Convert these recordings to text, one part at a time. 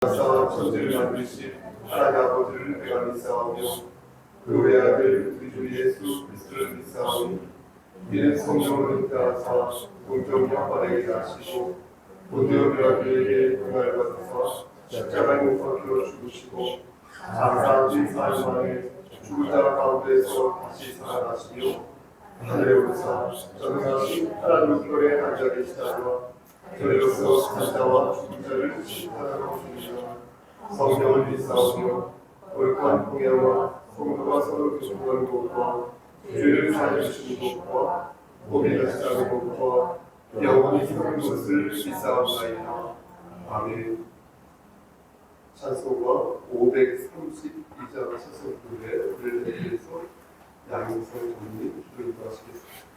천지를 만드신 하나님 아버지를 내가 믿사오며 그 외아들 우리 주 예수 그리스도를 믿사오니 이는 성령을 따라서 공평히 한반에게 하시고 본디오 빌라도에게 고난을 받아서 십자가에 못 박혀 죽으시고 장사하신 사흘 만에 죽은 자 가운데서 다시 살아나시며 하늘에 오르사 전능하신 하나님 우편에 앉아 계시다가 저희로서 산자와 죽은 자를 심판하러 오시니라. 성령을 믿사오며 거룩한 공예와 성도가 서로 교통하는 것과 죄를 사해주시는 것과 몸이 다시 자는 것과 영원히 사는 것을 믿사옵나이다. 아멘. 찬송가 532장 찬송부를 드리면서 양인성 전님 기도 인도하시겠습니다.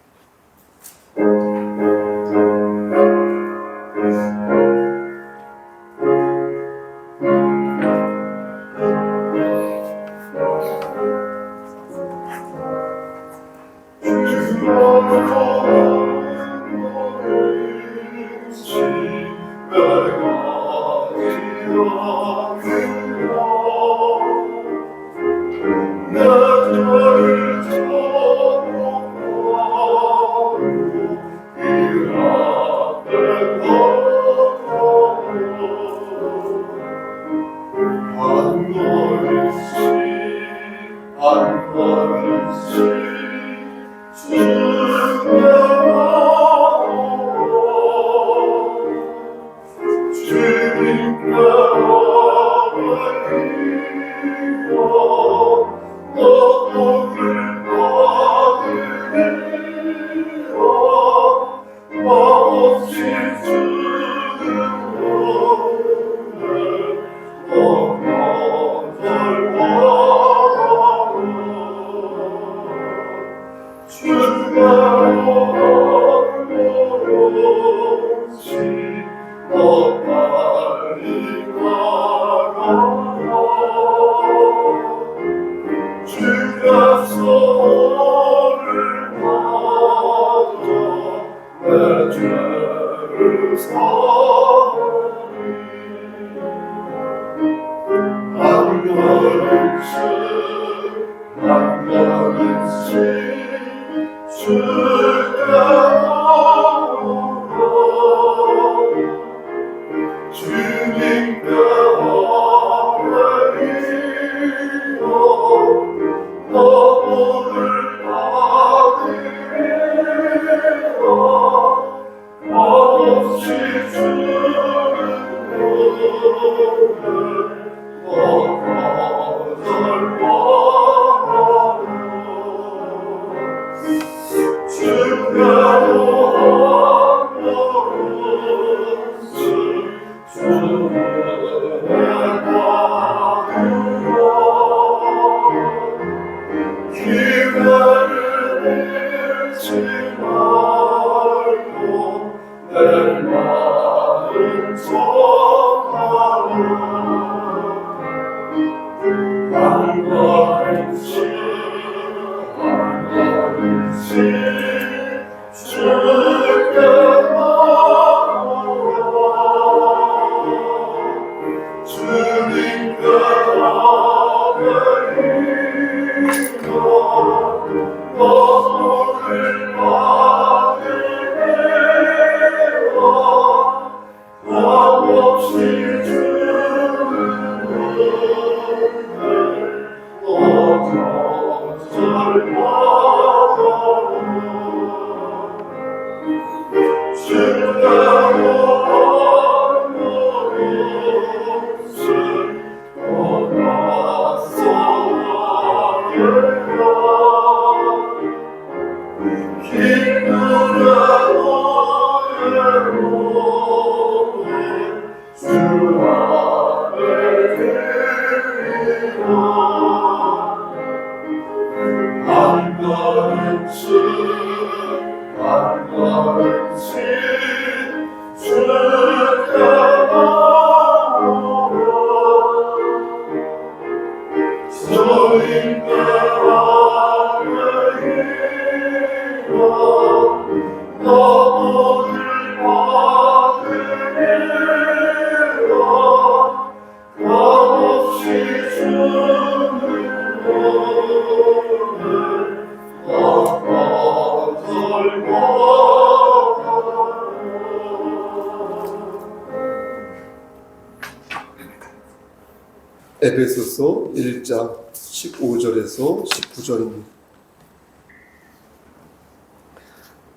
에베소서 1장 15절에서 19절입니다.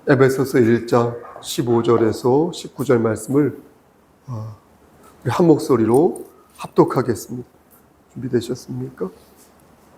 에베소서 1장 15절에서 19절 말씀을 우리 한 목소리로 합독하겠습니다. 준비되셨습니까?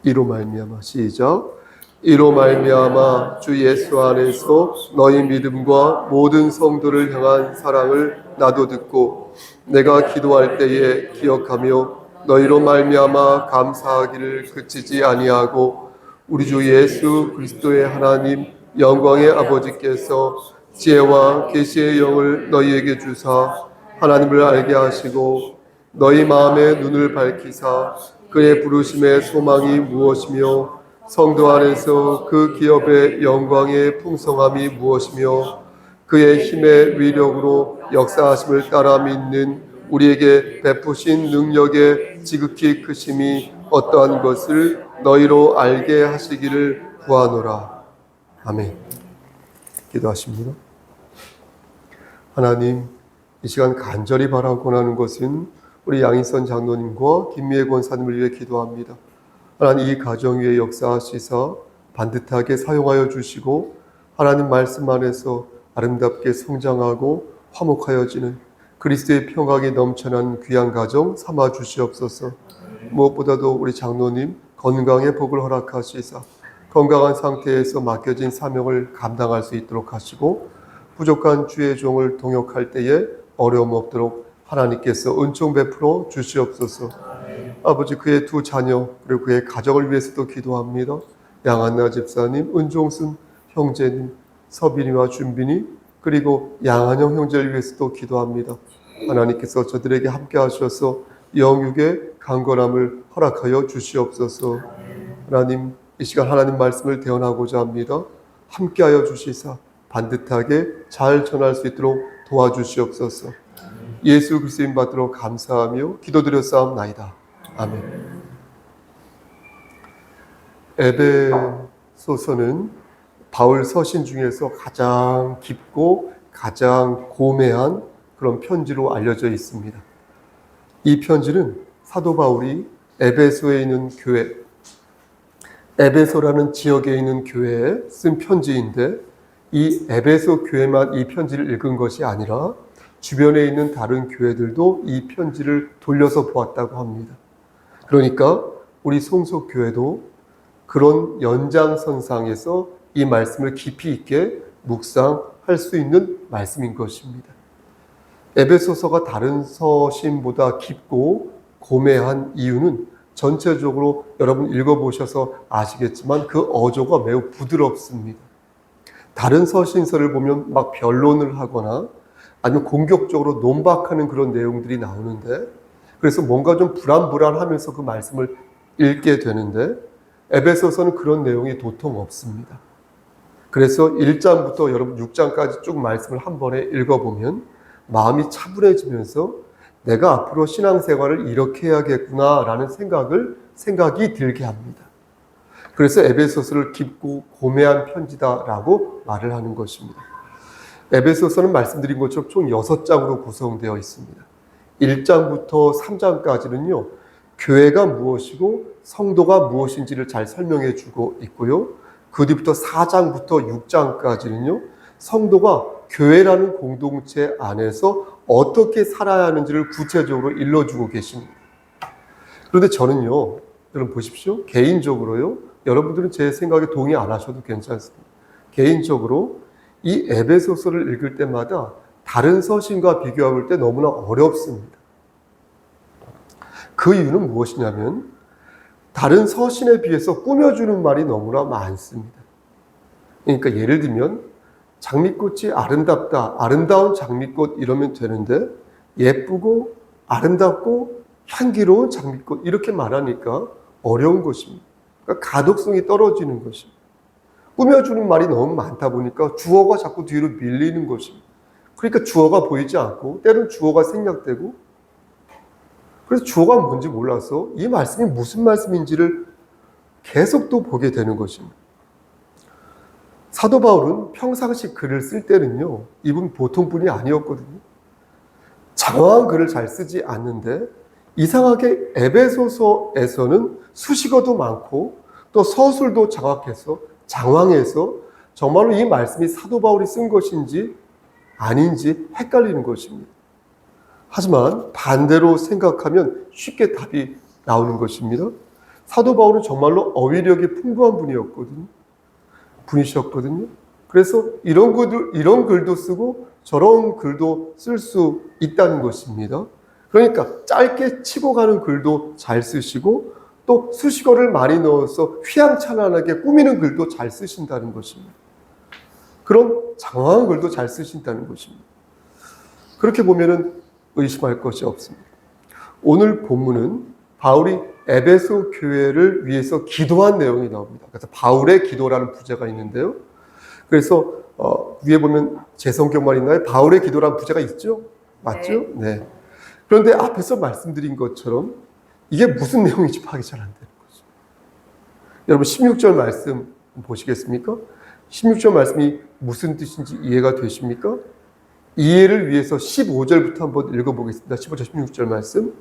이로 말미암아 시작. 이로 말미암아 주 예수 안에서 너희 믿음과 모든 성도를 향한 사랑을 나도 듣고 내가 기도할 때에 기억하며 너희로 말미암아 감사하기를 그치지 아니하고 우리 주 예수 그리스도의 하나님 영광의 아버지께서 지혜와 계시의 영을 너희에게 주사 하나님을 알게 하시고 너희 마음의 눈을 밝히사 그의 부르심의 소망이 무엇이며 성도 안에서 그 기업의 영광의 풍성함이 무엇이며 그의 힘의 위력으로 역사하심을 따라 믿는 우리에게 베푸신 능력의 지극히 크심이 어떠한 것을 너희로 알게 하시기를 구하노라. 아멘. 기도하십니다. 하나님, 이 시간 간절히 바라고 하는 것은 우리 양인선 장로님과 김미애 권사님을 위해 기도합니다. 하나님, 이 가정 위에 역사하시사 반듯하게 사용하여 주시고 하나님 말씀 안에서 아름답게 성장하고 화목하여지는 그리스도의 평강이 넘쳐난 귀한 가정 삼아 주시옵소서. 무엇보다도 우리 장로님 건강의 복을 허락하시사 건강한 상태에서 맡겨진 사명을 감당할 수 있도록 하시고 부족한 주의 종을 동역할 때에 어려움 없도록 하나님께서 은총 베풀어 주시옵소서. 아버지, 그의 두 자녀 그리고 그의 가정을 위해서도 기도합니다. 양한나 집사님, 은종순 형제님, 서빈이와 준빈이 그리고 양한영 형제를 위해서도 기도합니다. 하나님께서 저들에게 함께 하셔서 영육의 강건함을 허락하여 주시옵소서. 하나님, 이 시간 하나님 말씀을 대언하고자 합니다. 함께하여 주시사 반듯하게 잘 전할 수 있도록 도와주시옵소서. 예수 그리스도인 받들어 감사하며 기도드렸사옵나이다. 아멘. 에베소서는 바울 서신 중에서 가장 깊고 가장 고매한 그런 편지로 알려져 있습니다. 이 편지는 사도 바울이 에베소에 있는 교회, 에베소라는 지역에 있는 교회에 쓴 편지인데 이 에베소 교회만 이 편지를 읽은 것이 아니라 주변에 있는 다른 교회들도 이 편지를 돌려서 보았다고 합니다. 그러니까 우리 송속교회도 그런 연장선상에서 이 말씀을 깊이 있게 묵상할 수 있는 말씀인 것입니다. 에베소서가 다른 서신보다 깊고 고매한 이유는 전체적으로 여러분 읽어보셔서 아시겠지만 그 어조가 매우 부드럽습니다. 다른 서신서를 보면 막 변론을 하거나 아니면 공격적으로 논박하는 그런 내용들이 나오는데 그래서 뭔가 좀 불안불안하면서 그 말씀을 읽게 되는데 에베소서는 그런 내용이 도통 없습니다. 그래서 1장부터 여러분 6장까지 쭉 말씀을 한 번에 읽어보면 마음이 차분해지면서 내가 앞으로 신앙생활을 이렇게 해야겠구나라는 생각이 들게 합니다. 그래서 에베소서를 깊고 고매한 편지다라고 말을 하는 것입니다. 에베소서는 말씀드린 것처럼 총 6장으로 구성되어 있습니다. 1장부터 3장까지는요, 교회가 무엇이고 성도가 무엇인지를 잘 설명해 주고 있고요. 그 뒤부터 4장부터 6장까지는요, 성도가 교회라는 공동체 안에서 어떻게 살아야 하는지를 구체적으로 일러주고 계십니다. 그런데 저는요, 여러분 보십시오. 개인적으로요, 여러분들은 제 생각에 동의 안 하셔도 괜찮습니다. 개인적으로 이 에베소서를 읽을 때마다 다른 서신과 비교해 볼 때 너무나 어렵습니다. 그 이유는 무엇이냐면 다른 서신에 비해서 꾸며주는 말이 너무나 많습니다. 그러니까 예를 들면 장미꽃이 아름답다, 아름다운 장미꽃 이러면 되는데 예쁘고 아름답고 향기로운 장미꽃 이렇게 말하니까 어려운 것입니다. 그러니까 가독성이 떨어지는 것입니다. 꾸며주는 말이 너무 많다 보니까 주어가 자꾸 뒤로 밀리는 것입니다. 그러니까 주어가 보이지 않고 때로는 주어가 생략되고 그래서 주어가 뭔지 몰라서 이 말씀이 무슨 말씀인지를 계속 또 보게 되는 것입니다. 사도 바울은 평상시 글을 쓸 때는요, 이분 보통 분이 아니었거든요. 장황한 글을 잘 쓰지 않는데 이상하게 에베소서에서는 수식어도 많고 또 서술도 장황해서 정말로 이 말씀이 사도 바울이 쓴 것인지 아닌지 헷갈리는 것입니다. 하지만 반대로 생각하면 쉽게 답이 나오는 것입니다. 사도 바울은 정말로 어휘력이 풍부한 분이셨거든요. 그래서 이런 글도 쓰고 저런 글도 쓸 수 있다는 것입니다. 그러니까 짧게 치고 가는 글도 잘 쓰시고 또 수식어를 많이 넣어서 휘황찬란하게 꾸미는 글도 잘 쓰신다는 것입니다. 그런 장황한 글도 잘 쓰신다는 것입니다. 그렇게 보면은 의심할 것이 없습니다. 오늘 본문은 바울이 에베소 교회를 위해서 기도한 내용이 나옵니다. 그래서 바울의 기도라는 부제가 있는데요. 그래서 위에 보면 제 성경만 있나요? 바울의 기도라는 부제가 있죠? 맞죠? 네. 그런데 앞에서 말씀드린 것처럼 이게 무슨 내용인지 파악이 잘 안 되는 거죠. 여러분 16절 말씀 보시겠습니까? 16절 말씀이 무슨 뜻인지 이해가 되십니까? 이해를 위해서 15절부터 한번 읽어보겠습니다. 15절 16절 말씀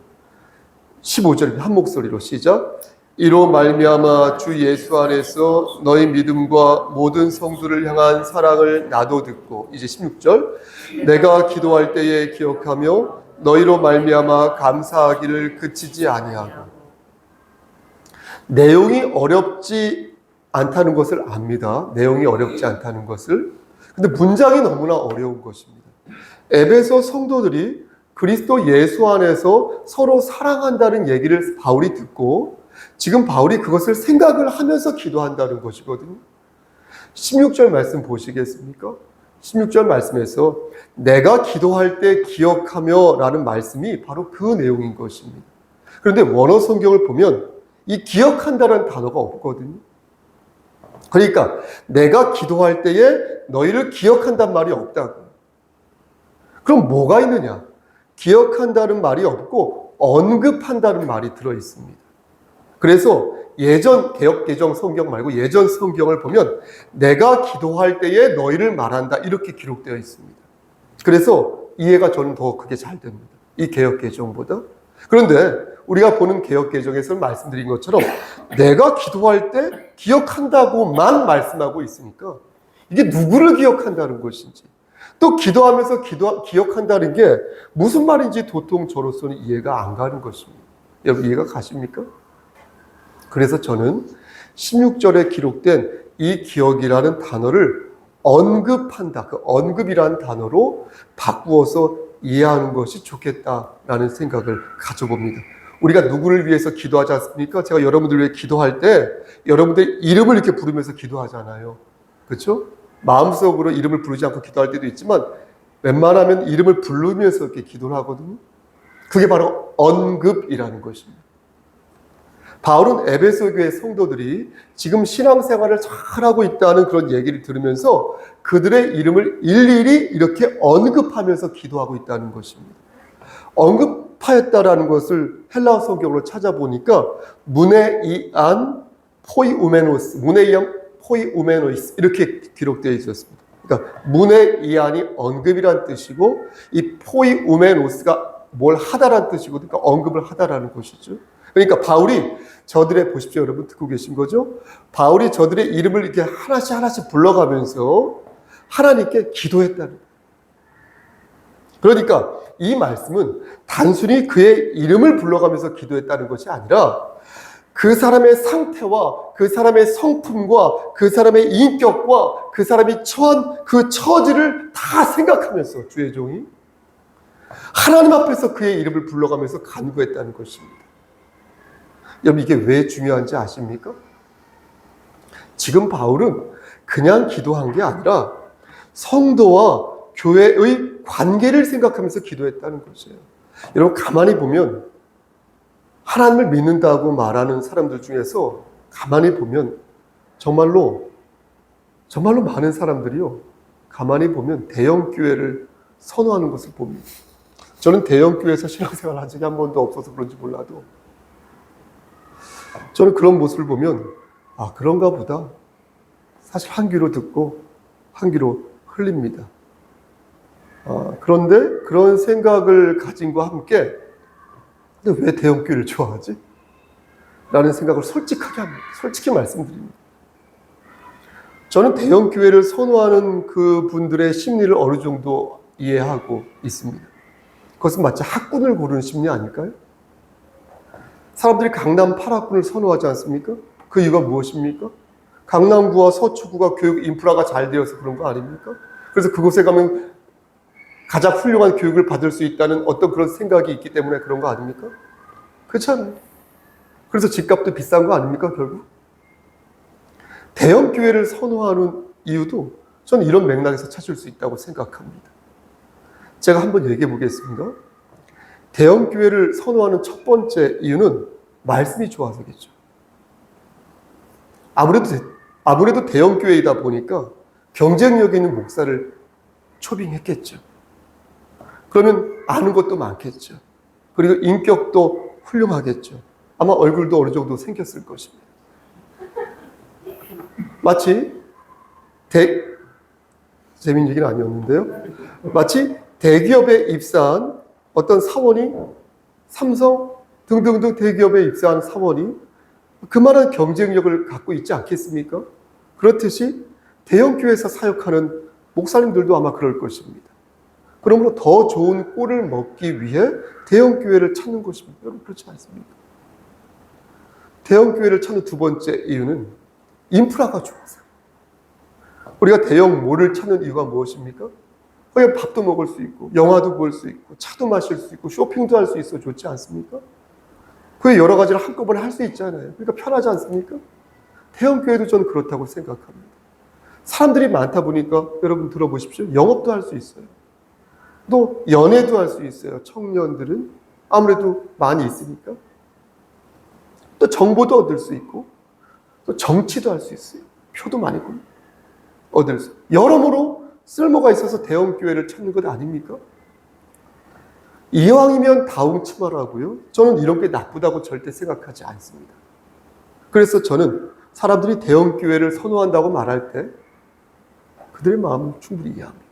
15절 한 목소리로 시작. 이로 말미암아 주 예수 안에서 너희 믿음과 모든 성도를 향한 사랑을 나도 듣고 이제 16절 내가 기도할 때에 기억하며 너희로 말미암아 감사하기를 그치지 아니하고. 내용이 어렵지 않다는 것을 압니다. 내용이 어렵지 않다는 것을. 근데 문장이 너무나 어려운 것입니다. 에베소 성도들이 그리스도 예수 안에서 서로 사랑한다는 얘기를 바울이 듣고 지금 바울이 그것을 생각을 하면서 기도한다는 것이거든요. 16절 말씀 보시겠습니까? 16절 말씀에서 내가 기도할 때 기억하며 라는 말씀이 바로 그 내용인 것입니다. 그런데 원어 성경을 보면 이 기억한다는 단어가 없거든요. 그러니까 내가 기도할 때에 너희를 기억한다는 말이 없다고. 그럼 뭐가 있느냐? 기억한다는 말이 없고 언급한다는 말이 들어 있습니다. 그래서 예전 개역개정 성경 말고 예전 성경을 보면 내가 기도할 때에 너희를 말한다 이렇게 기록되어 있습니다. 그래서 이해가 저는 더 크게 잘 됩니다. 이 개역개정보다. 그런데 우리가 보는 개역개정에서 말씀드린 것처럼 내가 기도할 때 기억한다고만 말씀하고 있으니까 이게 누구를 기억한다는 것인지 또 기도하면서 기억한다는 게 무슨 말인지 도통 저로서는 이해가 안 가는 것입니다. 여러분 이해가 가십니까? 그래서 저는 16절에 기록된 이 기억이라는 단어를 언급한다. 그 언급이라는 단어로 바꾸어서 이해하는 것이 좋겠다라는 생각을 가져봅니다. 우리가 누구를 위해서 기도하지 않습니까? 제가 여러분들 위해 기도할 때 여러분들 이름을 이렇게 부르면서 기도하잖아요. 그렇죠? 마음속으로 이름을 부르지 않고 기도할 때도 있지만 웬만하면 이름을 부르면서 이렇게 기도를 하거든요. 그게 바로 언급이라는 것입니다. 바울은 에베소 교회 성도들이 지금 신앙생활을 잘하고 있다는 그런 얘기를 들으면서 그들의 이름을 일일이 이렇게 언급하면서 기도하고 있다는 것입니다. 언급하였다라는 것을 헬라어 성경으로 찾아보니까 문에이안 포이우메노스, 문에이안 포이우메노이스 이렇게 기록되어 있었습니다. 그러니까 문에이안이 언급이란 뜻이고 이 포이우메노스가 뭘 하다라는 뜻이고 그러니까 언급을 하다라는 것이죠. 그러니까 바울이 저들의 보십시오 여러분 듣고 계신 거죠? 바울이 저들의 이름을 이렇게 하나씩 불러가면서 하나님께 기도했다는. 그러니까 이 말씀은 단순히 그의 이름을 불러가면서 기도했다는 것이 아니라 그 사람의 상태와 그 사람의 성품과 그 사람의 인격과 그 사람이 처한 그 처지를 다 생각하면서 주의 종이 하나님 앞에서 그의 이름을 불러가면서 간구했다는 것입니다. 여러분 이게 왜 중요한지 아십니까? 지금 바울은 그냥 기도한 게 아니라 성도와 교회의 관계를 생각하면서 기도했다는 것이에요. 여러분 가만히 보면 하나님을 믿는다고 말하는 사람들 중에서 가만히 보면 정말로 많은 사람들이요. 가만히 보면 대형 교회를 선호하는 것을 봅니다. 저는 대형 교회에서 신앙생활을 한 적이 한 번도 없어서 그런지 몰라도 저는 그런 모습을 보면 아 그런가 보다. 사실 한 귀로 듣고 한 귀로 흘립니다. 그런데 그런 생각을 가진과 함께 근데 왜 대형교회를 좋아하지? 라는 생각을 솔직하게 합니다. 솔직히 말씀드립니다. 저는 대형교회를 선호하는 그 분들의 심리를 어느 정도 이해하고 있습니다. 그것은 마치 학군을 고르는 심리 아닐까요? 사람들이 강남 8학군을 선호하지 않습니까? 그 이유가 무엇입니까? 강남구와 서초구가 교육 인프라가 잘 되어서 그런 거 아닙니까? 그래서 그곳에 가면 가장 훌륭한 교육을 받을 수 있다는 어떤 그런 생각이 있기 때문에 그런 거 아닙니까? 그렇지 않아요? 그래서 집값도 비싼 거 아닙니까, 결국? 대형 교회를 선호하는 이유도 저는 이런 맥락에서 찾을 수 있다고 생각합니다. 제가 한번 얘기해 보겠습니다. 대형 교회를 선호하는 첫 번째 이유는 말씀이 좋아서겠죠. 아무래도 대형 교회이다 보니까 경쟁력 있는 목사를 초빙했겠죠. 그러면 아는 것도 많겠죠. 그리고 인격도 훌륭하겠죠. 아마 얼굴도 어느 정도 생겼을 것입니다. 마치 재미있는 얘기는 아니었는데요. 마치 대기업에 입사한 어떤 사원이 삼성 등등등 대기업에 입사한 사원이 그만한 경쟁력을 갖고 있지 않겠습니까? 그렇듯이 대형교회에서 사역하는 목사님들도 아마 그럴 것입니다. 그러므로 더 좋은 꼴을 먹기 위해 대형교회를 찾는 것입니다. 여러분 그렇지 않습니까? 대형교회를 찾는 두 번째 이유는 인프라가 좋아서. 우리가 대형몰을 찾는 이유가 무엇입니까? 거기 밥도 먹을 수 있고 영화도 볼 수 있고 차도 마실 수 있고 쇼핑도 할 수 있어 좋지 않습니까? 그게 여러 가지를 한꺼번에 할 수 있잖아요. 그러니까 편하지 않습니까? 대형교회도 저는 그렇다고 생각합니다. 사람들이 많다 보니까 여러분 들어보십시오. 영업도 할 수 있어요. 또 연애도 할 수 있어요. 청년들은 아무래도 많이 있으니까. 또 정보도 얻을 수 있고 또 정치도 할 수 있어요. 표도 많이 얻을 수 있어요. 여러모로 쓸모가 있어서 대형교회를 찾는 것 아닙니까? 이왕이면 다웅치마라고요. 저는 이런 게 나쁘다고 절대 생각하지 않습니다. 그래서 저는 사람들이 대형교회를 선호한다고 말할 때 그들의 마음은 충분히 이해합니다.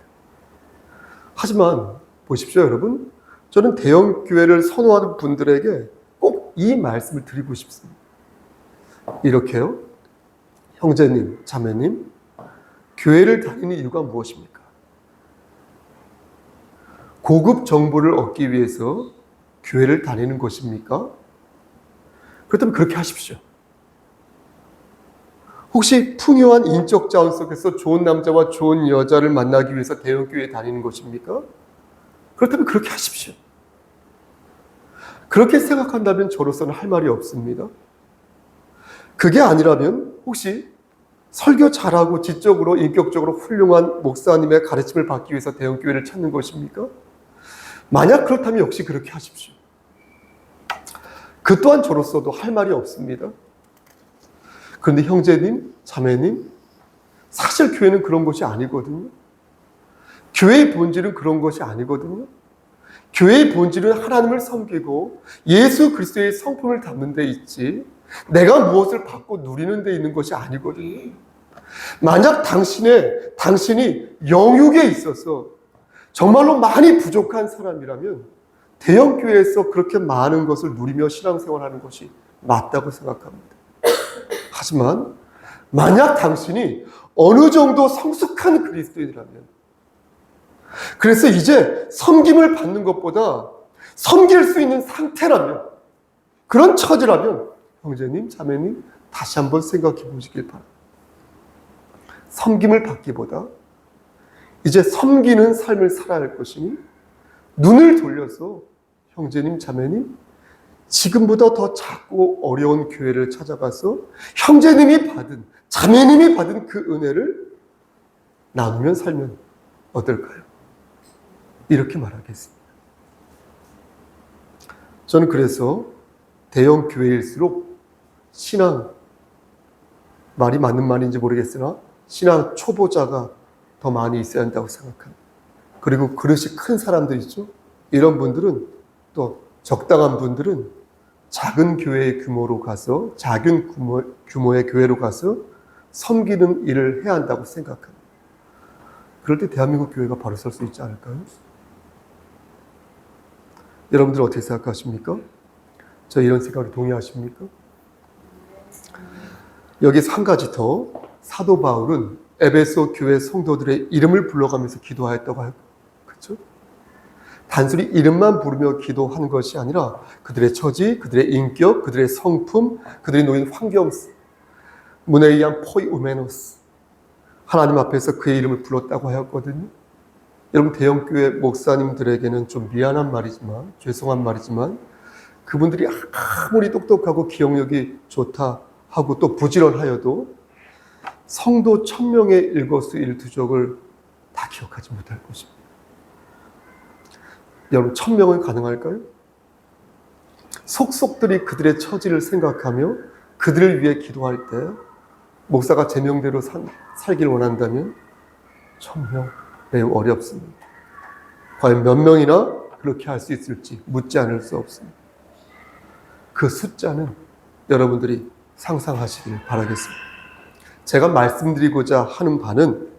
하지만 보십시오 여러분. 저는 대형교회를 선호하는 분들에게 꼭 이 말씀을 드리고 싶습니다. 이렇게요. 형제님, 자매님, 교회를 다니는 이유가 무엇입니까? 고급 정보를 얻기 위해서 교회를 다니는 것입니까? 그렇다면 그렇게 하십시오. 혹시 풍요한 인적 자원 속에서 좋은 남자와 좋은 여자를 만나기 위해서 대형교회에 다니는 것입니까? 그렇다면 그렇게 하십시오. 그렇게 생각한다면 저로서는 할 말이 없습니다. 그게 아니라면 혹시 설교 잘하고 지적으로 인격적으로 훌륭한 목사님의 가르침을 받기 위해서 대형교회를 찾는 것입니까? 만약 그렇다면 역시 그렇게 하십시오. 그 또한 저로서도 할 말이 없습니다. 그런데 형제님, 자매님, 사실 교회는 그런 것이 아니거든요. 교회의 본질은 그런 것이 아니거든요. 교회의 본질은 하나님을 섬기고 예수 그리스도의 성품을 담는 데 있지 내가 무엇을 받고 누리는 데 있는 것이 아니거든요. 만약 당신이 영육에 있어서 정말로 많이 부족한 사람이라면 대형교회에서 그렇게 많은 것을 누리며 신앙생활하는 것이 맞다고 생각합니다. 하지만 만약 당신이 어느 정도 성숙한 그리스도인이라면 그래서 이제 섬김을 받는 것보다 섬길 수 있는 상태라면 그런 처지라면 형제님, 자매님 다시 한번 생각해 보시길 바랍니다. 섬김을 받기보다 이제 섬기는 삶을 살아야 할 것이니 눈을 돌려서 형제님, 자매님 지금보다 더 작고 어려운 교회를 찾아가서 형제님이 받은, 자매님이 받은 그 은혜를 나누면 살면 어떨까요? 이렇게 말하겠습니다. 저는 그래서 대형 교회일수록 신앙, 말이 맞는 말인지 모르겠으나 신앙 초보자가 더 많이 있어야 한다고 생각합니다. 그리고 그릇이 큰 사람들 있죠? 이런 분들은 또 적당한 분들은 작은 교회의 규모로 가서 작은 규모의 교회로 가서 섬기는 일을 해야 한다고 생각합니다. 그럴 때 대한민국 교회가 바로 설 수 있지 않을까요? 여러분들 어떻게 생각하십니까? 저 이런 생각에 동의하십니까? 여기서 한 가지 더, 사도 바울은 에베소 교회 성도들의 이름을 불러가면서 기도하였다고 해요. 그렇죠? 단순히 이름만 부르며 기도하는 것이 아니라 그들의 처지, 그들의 인격, 그들의 성품, 그들이 놓인 환경, 문에 의한 포이우메노스, 하나님 앞에서 그의 이름을 불렀다고 하였거든요. 여러분, 대형교회 목사님들에게는 좀 미안한 말이지만, 죄송한 말이지만, 그분들이 아무리 똑똑하고 기억력이 좋다 하고 또 부지런하여도 성도 1000명의 일거수일투족을 다 기억하지 못할 것입니다. 여러분, 1000명은 가능할까요? 속속들이 그들의 처지를 생각하며 그들을 위해 기도할 때 목사가 제명대로 살길 원한다면 1000명 매우 어렵습니다. 과연 몇 명이나 그렇게 할 수 있을지 묻지 않을 수 없습니다. 그 숫자는 여러분들이 상상하시길 바라겠습니다. 제가 말씀드리고자 하는 바는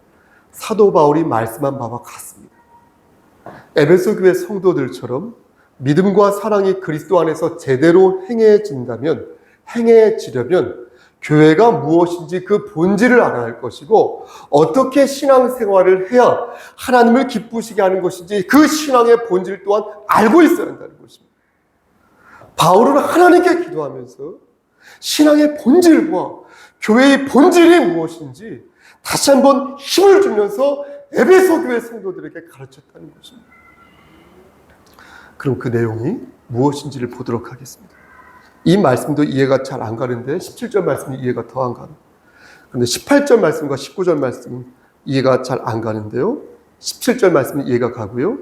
사도 바울이 말씀한 바와 같습니다. 에베소 교회 성도들처럼 믿음과 사랑이 그리스도 안에서 제대로 행해지려면 교회가 무엇인지 그 본질을 알아야 할 것이고, 어떻게 신앙생활을 해야 하나님을 기쁘시게 하는 것인지 그 신앙의 본질 또한 알고 있어야 한다는 것입니다. 바울은 하나님께 기도하면서 신앙의 본질과 교회의 본질이 무엇인지 다시 한번 힘을 주면서 에베소 교회 성도들에게 가르쳤다는 것입니다. 그럼 그 내용이 무엇인지를 보도록 하겠습니다. 이 말씀도 이해가 잘 안 가는데 17절 말씀이 이해가 더 안 가는. 그런데 18절 말씀과 19절 말씀은 이해가 잘 안 가는데요. 17절 말씀은 이해가 가고요.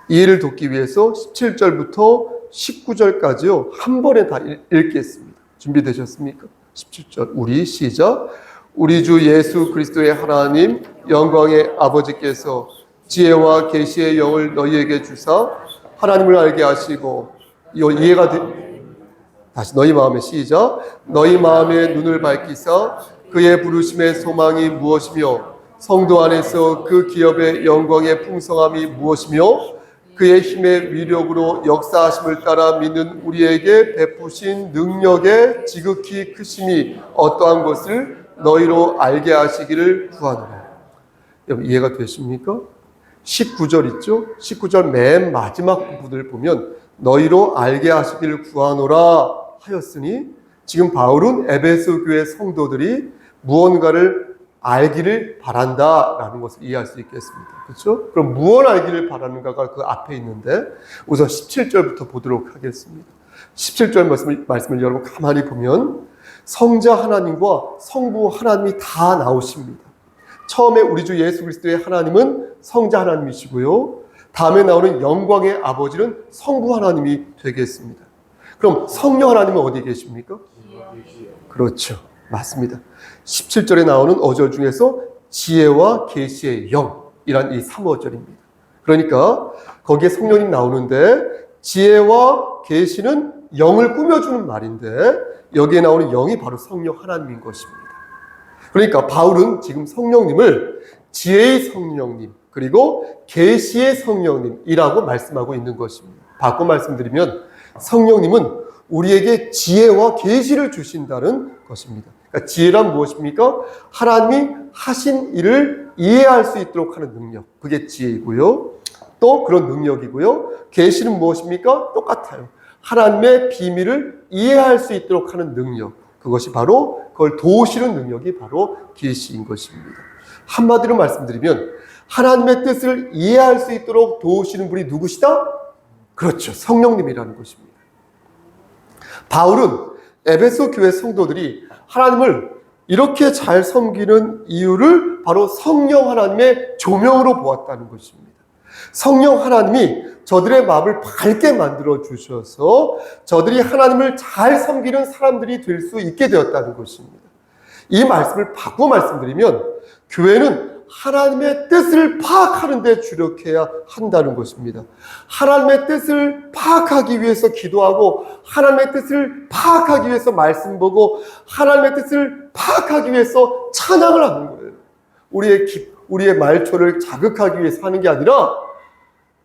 이해를 돕기 위해서 17절부터 19절까지요. 한 번에 다 읽겠습니다. 준비되셨습니까? 17절 우리 시작. 우리 주 예수 그리스도의 하나님 영광의 아버지께서 지혜와 계시의 영을 너희에게 주사 하나님을 알게 하시고, 이해가 다시 너희 마음에 시작. 너희 마음의 눈을 밝히사 그의 부르심의 소망이 무엇이며 성도 안에서 그 기업의 영광의 풍성함이 무엇이며 그의 힘의 위력으로 역사하심을 따라 믿는 우리에게 베푸신 능력의 지극히 크심이 어떠한 것을 너희로 알게 하시기를 구하노라. 여러분, 이해가 되십니까? 19절 있죠? 19절 맨 마지막 부분을 보면 너희로 알게 하시기를 구하노라 하였으니, 지금 바울은 에베소 교회 성도들이 무언가를 알기를 바란다라는 것을 이해할 수 있겠습니다. 그렇죠? 그럼 무엇을 알기를 바라는가가 그 앞에 있는데, 우선 17절부터 보도록 하겠습니다. 17절 말씀을 여러분 가만히 보면 성자 하나님과 성부 하나님이 다 나오십니다. 처음에 우리 주 예수 그리스도의 하나님은 성자 하나님이시고요. 다음에 나오는 영광의 아버지는 성부 하나님이 되겠습니다. 그럼 성령 하나님은 어디 계십니까? 그렇죠. 맞습니다. 17절에 나오는 어절 중에서 지혜와 계시의 영이란 이 3어절입니다. 그러니까 거기에 성령님 나오는데 지혜와 계시는 영을 꾸며주는 말인데, 여기에 나오는 영이 바로 성령 하나님인 것입니다. 그러니까 바울은 지금 성령님을 지혜의 성령님 그리고 계시의 성령님이라고 말씀하고 있는 것입니다. 바꿔 말씀드리면 성령님은 우리에게 지혜와 계시를 주신다는 것입니다. 그러니까 지혜란 무엇입니까? 하나님이 하신 일을 이해할 수 있도록 하는 능력, 그게 지혜이고요. 또 그런 능력이고요. 계시는 무엇입니까? 똑같아요. 하나님의 비밀을 이해할 수 있도록 하는 능력, 그것이 바로 그걸 도우시는 능력이 바로 계시인 것입니다. 한마디로 말씀드리면 하나님의 뜻을 이해할 수 있도록 도우시는 분이 누구시다? 그렇죠. 성령님이라는 것입니다. 바울은 에베소 교회 성도들이 하나님을 이렇게 잘 섬기는 이유를 바로 성령 하나님의 조명으로 보았다는 것입니다. 성령 하나님이 저들의 마음을 밝게 만들어 주셔서 저들이 하나님을 잘 섬기는 사람들이 될 수 있게 되었다는 것입니다. 이 말씀을 바꿔 말씀드리면 교회는 하나님의 뜻을 파악하는 데 주력해야 한다는 것입니다. 하나님의 뜻을 파악하기 위해서 기도하고, 하나님의 뜻을 파악하기 위해서 말씀 보고, 하나님의 뜻을 파악하기 위해서 찬양을 하는 거예요. 우리의 말초를 자극하기 위해서 하는 게 아니라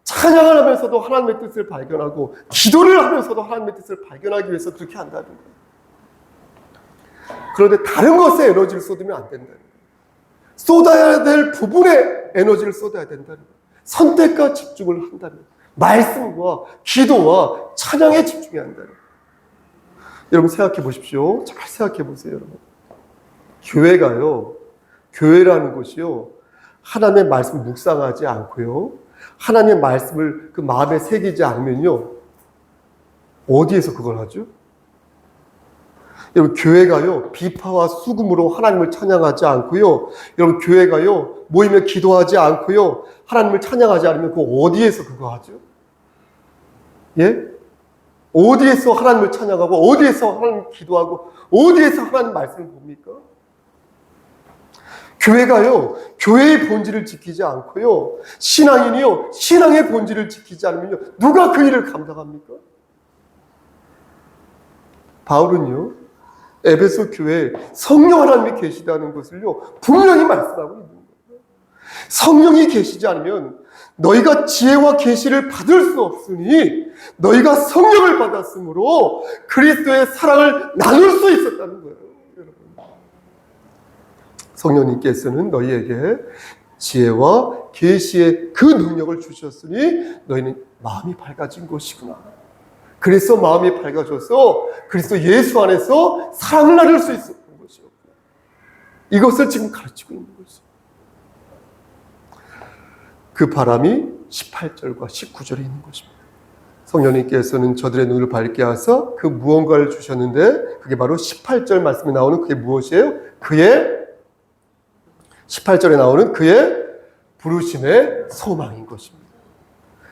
찬양을 하면서도 하나님의 뜻을 발견하고 기도를 하면서도 하나님의 뜻을 발견하기 위해서 그렇게 한다는 거예요. 그런데 다른 것에 에너지를 쏟으면 안 된다는 거예요. 쏟아야 될 부분에 에너지를 쏟아야 된다는 거예요. 선택과 집중을 한다는 거예요. 말씀과 기도와 찬양에 집중해야 한다는 거예요. 여러분 생각해 보십시오. 잘 생각해 보세요. 여러분. 교회라는 것이요, 하나님의 말씀을 묵상하지 않고요, 하나님의 말씀을 그 마음에 새기지 않으면요, 어디에서 그걸 하죠? 여러분, 교회가요, 비파와 수금으로 하나님을 찬양하지 않고요, 여러분, 교회가요, 모이며 기도하지 않고요, 하나님을 찬양하지 않으면 그 어디에서 그거 하죠? 예? 어디에서 하나님을 찬양하고, 어디에서 하나님 기도하고, 어디에서 하나님 말씀을 봅니까? 교회가요, 교회의 본질을 지키지 않고요, 신앙인이요, 신앙의 본질을 지키지 않으면요, 누가 그 일을 감당합니까? 바울은요, 에베소 교회에 성령 하나님이 계시다는 것을요, 분명히 말씀하고 있는 거예요. 성령이 계시지 않으면 너희가 지혜와 계시를 받을 수 없으니 너희가 성령을 받았으므로 그리스도의 사랑을 나눌 수 있었다는 거예요. 여러분, 성령님께서는 너희에게 지혜와 계시의 그 능력을 주셨으니 너희는 마음이 밝아진 것이구나. 그래서 마음이 밝아져서 그리스도 예수 안에서 사랑을 나눌 수 있었던 것이요. 이것을 지금 가르치고 있는 것이죠. 그 바람이 18절과 19절에 있는 것입니다. 성령님께서는 저들의 눈을 밝게 하사 그 무언가를 주셨는데 그게 바로 18절 말씀에 나오는 그게 무엇이에요? 18절에 나오는 그의 부르심의 소망인 것입니다.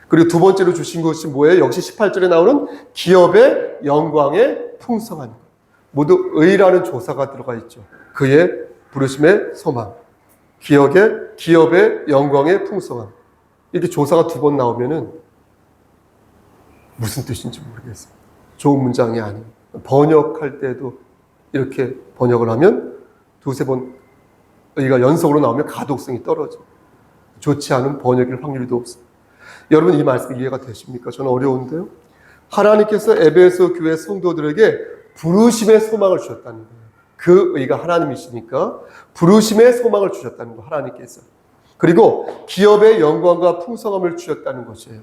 그리고 두 번째로 주신 것이 뭐예요? 역시 18절에 나오는 기업의 영광의 풍성한 것. 모두 의라는 조사가 들어가 있죠. 그의 부르심의 소망. 기업의 영광의 풍성함. 이렇게 조사가 두 번 나오면은 무슨 뜻인지 모르겠어요. 좋은 문장이 아닌. 번역할 때도 이렇게 번역을 하면 두세 번 의가 연속으로 나오면 가독성이 떨어져요. 좋지 않은 번역일 확률도 없어요. 여러분, 이 말씀 이해가 되십니까? 저는 어려운데요. 하나님께서 에베소 교회 성도들에게 부르심의 소망을 주셨다는 거예요. 그 의가 하나님이시니까 부르심의 소망을 주셨다는 거예요. 하나님께서. 그리고 기업의 영광과 풍성함을 주셨다는 것이에요.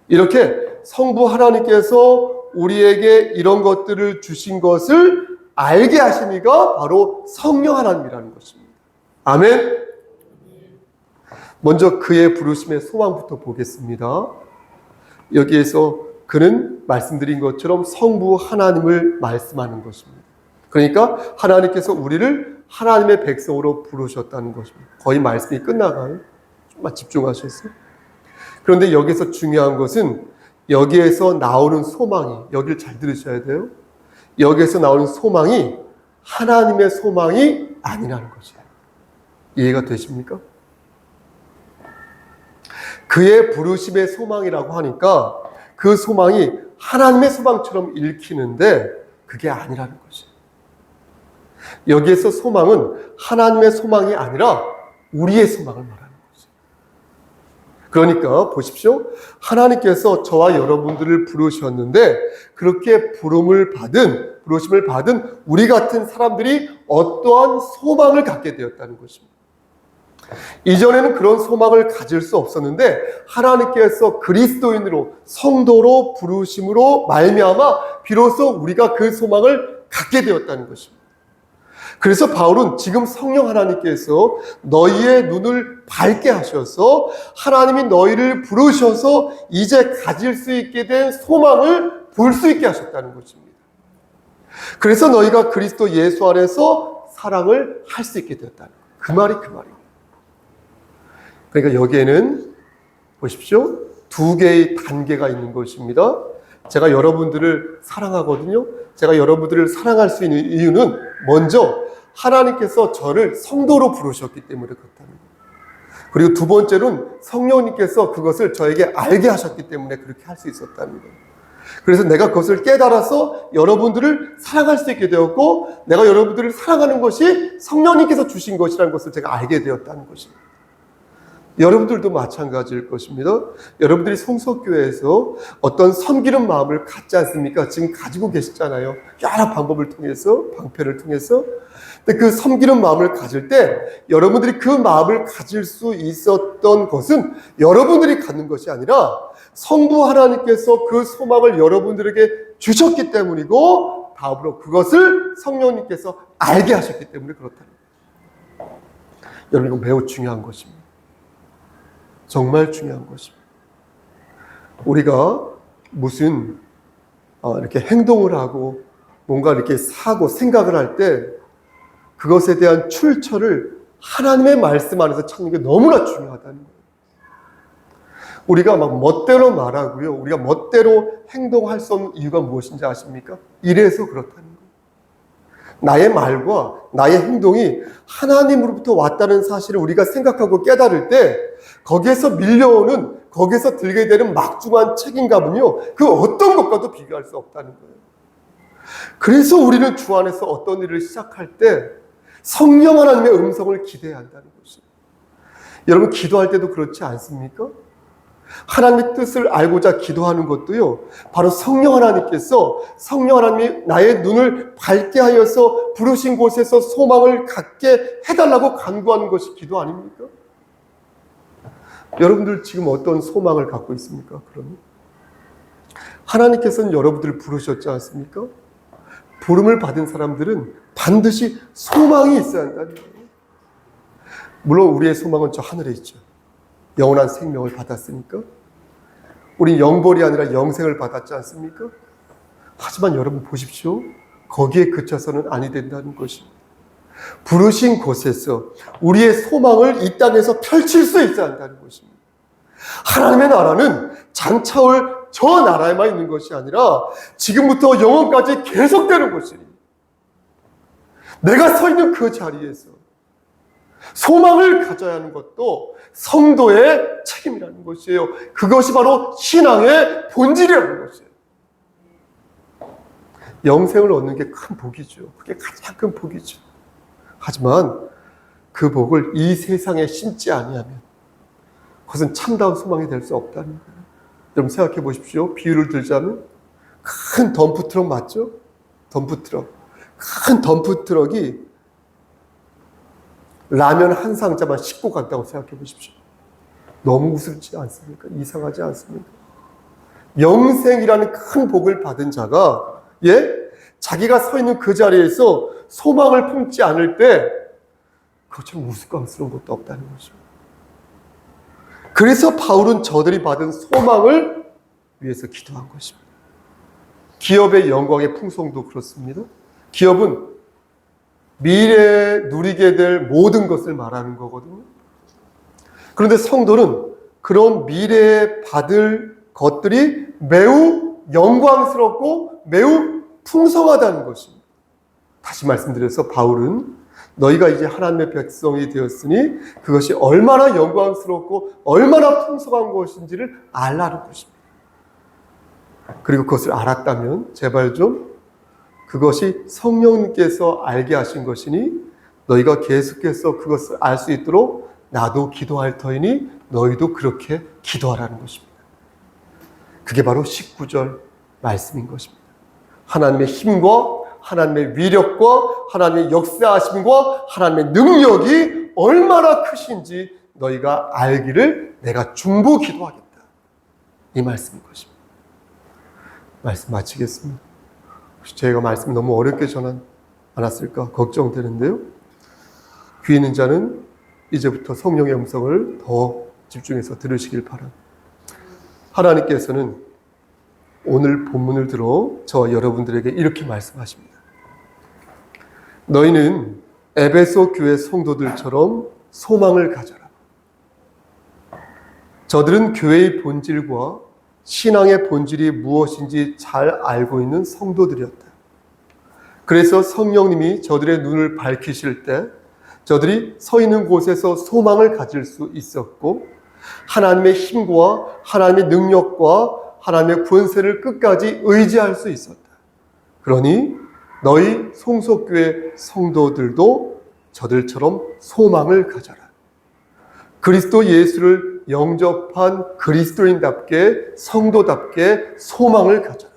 이렇게 성부 하나님께서 우리에게 이런 것들을 주신 것을 알게 하신 이가 바로 성령 하나님이라는 것입니다. 아멘. 먼저 그의 부르심의 소망부터 보겠습니다. 여기에서 그는 말씀드린 것처럼 성부 하나님을 말씀하는 것입니다. 그러니까 하나님께서 우리를 하나님의 백성으로 부르셨다는 것입니다. 거의 말씀이 끝나가요. 좀만 집중하셨어요. 그런데 여기서 중요한 것은 여기에서 나오는 소망이, 여기를 잘 들으셔야 돼요. 여기에서 나오는 소망이 하나님의 소망이 아니라는 것이에요. 이해가 되십니까? 그의 부르심의 소망이라고 하니까 그 소망이 하나님의 소망처럼 읽히는데 그게 아니라는 것이에요. 여기에서 소망은 하나님의 소망이 아니라 우리의 소망을 말하는 것이에요. 그러니까 보십시오. 하나님께서 저와 여러분들을 부르셨는데 그렇게 부르심을 받은 우리 같은 사람들이 어떠한 소망을 갖게 되었다는 것입니다. 이전에는 그런 소망을 가질 수 없었는데 하나님께서 그리스도인으로 성도로 부르심으로 말미암아 비로소 우리가 그 소망을 갖게 되었다는 것입니다. 그래서 바울은 지금 성령 하나님께서 너희의 눈을 밝게 하셔서 하나님이 너희를 부르셔서 이제 가질 수 있게 된 소망을 볼 수 있게 하셨다는 것입니다. 그래서 너희가 그리스도 예수 안에서 사랑을 할 수 있게 되었다는 거예요. 그 말이에요. 그러니까 여기에는 보십시오. 두 개의 단계가 있는 것입니다. 제가 여러분들을 사랑하거든요. 제가 여러분들을 사랑할 수 있는 이유는 먼저 하나님께서 저를 성도로 부르셨기 때문에 그렇다는 거예요. 그리고 두 번째로는 성령님께서 그것을 저에게 알게 하셨기 때문에 그렇게 할 수 있었다는 거예요. 그래서 내가 그것을 깨달아서 여러분들을 사랑할 수 있게 되었고 내가 여러분들을 사랑하는 것이 성령님께서 주신 것이라는 것을 제가 알게 되었다는 것입니다. 여러분들도 마찬가지일 것입니다. 여러분들이 성서교회에서 어떤 섬기는 마음을 갖지 않습니까? 지금 가지고 계시잖아요. 여러 방법을 통해서, 방편을 통해서. 근데 그 섬기는 마음을 가질 때 여러분들이 그 마음을 가질 수 있었던 것은 여러분들이 갖는 것이 아니라 성부 하나님께서 그 소망을 여러분들에게 주셨기 때문이고, 다음으로 그것을 성령님께서 알게 하셨기 때문에 그렇다는 거예요. 여러분, 이거 매우 중요한 것입니다. 정말 중요한 것입니다. 우리가 무슨 이렇게 행동을 하고 뭔가 이렇게 사고 생각을 할 때 그것에 대한 출처를 하나님의 말씀 안에서 찾는 게 너무나 중요하다는 거예요. 우리가 막 멋대로 말하고요, 우리가 멋대로 행동할 수 없는 이유가 무엇인지 아십니까? 이래서 그렇다는 거예요. 나의 말과 나의 행동이 하나님으로부터 왔다는 사실을 우리가 생각하고 깨달을 때 거기에서 밀려오는, 거기에서 들게 되는 막중한 책임감은요, 그 어떤 것과도 비교할 수 없다는 거예요. 그래서 우리는 주 안에서 어떤 일을 시작할 때 성령 하나님의 음성을 기대해야 한다는 것이에요. 여러분, 기도할 때도 그렇지 않습니까? 하나님의 뜻을 알고자 기도하는 것도요, 바로 성령 하나님이 나의 눈을 밝게 하여서 부르신 곳에서 소망을 갖게 해달라고 간구하는 것이 기도 아닙니까? 여러분들 지금 어떤 소망을 갖고 있습니까? 그러면 하나님께서는 여러분들을 부르셨지 않습니까? 부름을 받은 사람들은 반드시 소망이 있어야 한다는 거예요. 물론 우리의 소망은 저 하늘에 있죠. 영원한 생명을 받았으니까. 우린 영벌이 아니라 영생을 받았지 않습니까? 하지만 여러분 보십시오. 거기에 그쳐서는 아니 된다는 것입니다. 부르신 곳에서 우리의 소망을 이 땅에서 펼칠 수 있어야 한다는 것입니다. 하나님의 나라는 장차올 저 나라에만 있는 것이 아니라 지금부터 영원까지 계속되는 것이니, 내가 서 있는 그 자리에서 소망을 가져야 하는 것도 성도의 책임이라는 것이에요. 그것이 바로 신앙의 본질이라는 것이에요. 영생을 얻는 게 큰 복이죠. 그게 가장 큰 복이죠. 하지만 그 복을 이 세상에 심지 아니하면 그것은 참다운 소망이 될 수 없다는 거예요. 여러분 생각해 보십시오. 비유를 들자면 큰 덤프트럭 맞죠? 덤프트럭. 큰 덤프트럭이 라면 한 상자만 싣고 간다고 생각해 보십시오. 너무 우습지 않습니까? 이상하지 않습니까? 영생이라는 큰 복을 받은 자가 자기가 서 있는 그 자리에서 소망을 품지 않을 때 그것처럼 우스꽝스러운 것도 없다는 거죠. 그래서 바울은 저들이 받은 소망을 위해서 기도한 것입니다. 기업의 영광의 풍성도 그렇습니다. 기업은 미래에 누리게 될 모든 것을 말하는 거거든요. 그런데 성도는 그런 미래에 받을 것들이 매우 영광스럽고 매우 풍성하다는 것입니다. 다시 말씀드려서 바울은 너희가 이제 하나님의 백성이 되었으니 그것이 얼마나 영광스럽고 얼마나 풍성한 것인지를 알라는 것입니다. 그리고 그것을 알았다면 제발 좀 그것이 성령님께서 알게 하신 것이니 너희가 계속해서 그것을 알 수 있도록 나도 기도할 터이니 너희도 그렇게 기도하라는 것입니다. 그게 바로 19절 말씀인 것입니다. 하나님의 힘과 하나님의 위력과 하나님의 역사하심과 하나님의 능력이 얼마나 크신지 너희가 알기를 내가 중보 기도하겠다. 이 말씀인 것입니다. 말씀 마치겠습니다. 혹시 제가 말씀 너무 어렵게 전하지 않았을까 걱정되는데요. 귀 있는 자는 이제부터 성령의 음성을 더 집중해서 들으시길 바랍니다. 하나님께서는 오늘 본문을 들어 저와 여러분들에게 이렇게 말씀하십니다. 너희는 에베소 교회 성도들처럼 소망을 가져라. 저들은 교회의 본질과 신앙의 본질이 무엇인지 잘 알고 있는 성도들이었다. 그래서 성령님이 저들의 눈을 밝히실 때 저들이 서 있는 곳에서 소망을 가질 수 있었고 하나님의 힘과 하나님의 능력과 하나님의 권세를 끝까지 의지할 수 있었다. 그러니 너희 송속교회 성도들도 저들처럼 소망을 가져라. 그리스도 예수를 영접한 그리스도인답게 성도답게 소망을 가져라.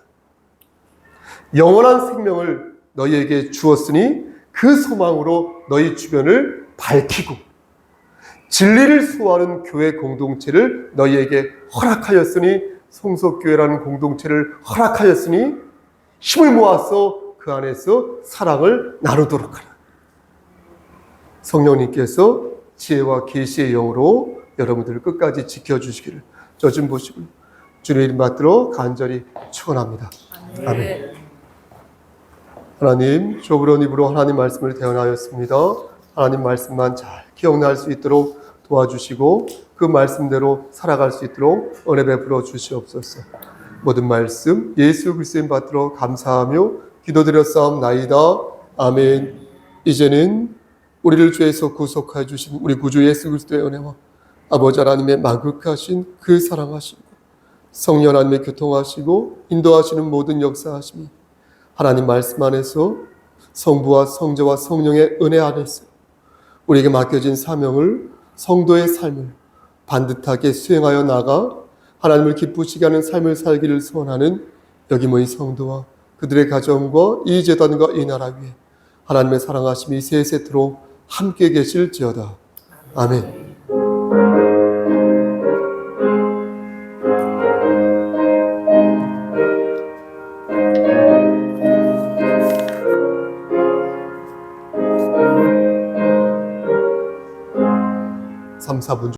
영원한 생명을 너희에게 주었으니 그 소망으로 너희 주변을 밝히고 진리를 수호하는 교회 공동체를 너희에게 허락하였으니 성속교회라는 공동체를 허락하였으니 힘을 모아서 그 안에서 사랑을 나누도록 하라. 성령님께서 지혜와 계시의 영으로 여러분들을 끝까지 지켜주시기를 저 좀 보시고 주님 이름 받들어 간절히 축원합니다. 아멘. 하나님, 좁은 입으로 하나님 말씀을 대언하였습니다. 하나님 말씀만 잘 기억날 수 있도록 도와주시고 그 말씀대로 살아갈 수 있도록 은혜 베풀어 주시옵소서. 모든 말씀 예수 그리스도인 받들어 감사하며 기도드렸사옵나이다. 아멘. 이제는 우리를 죄에서 구속하여 주신 우리 구주 예수 그리스도의 은혜와 아버지 하나님의 만극하신 그 사랑하시고 성령 하나님의 교통하시고 인도하시는 모든 역사하심이 하나님 말씀 안에서 성부와 성자와 성령의 은혜 안에서 우리에게 맡겨진 사명을 성도의 삶을 반듯하게 수행하여 나가 하나님을 기쁘시게 하는 삶을 살기를 소원하는 여기 모인 성도와 그들의 가정과 이 제단과 이 나라 위에 하나님의 사랑하심이 세세토록 함께 계실지어다. 아멘.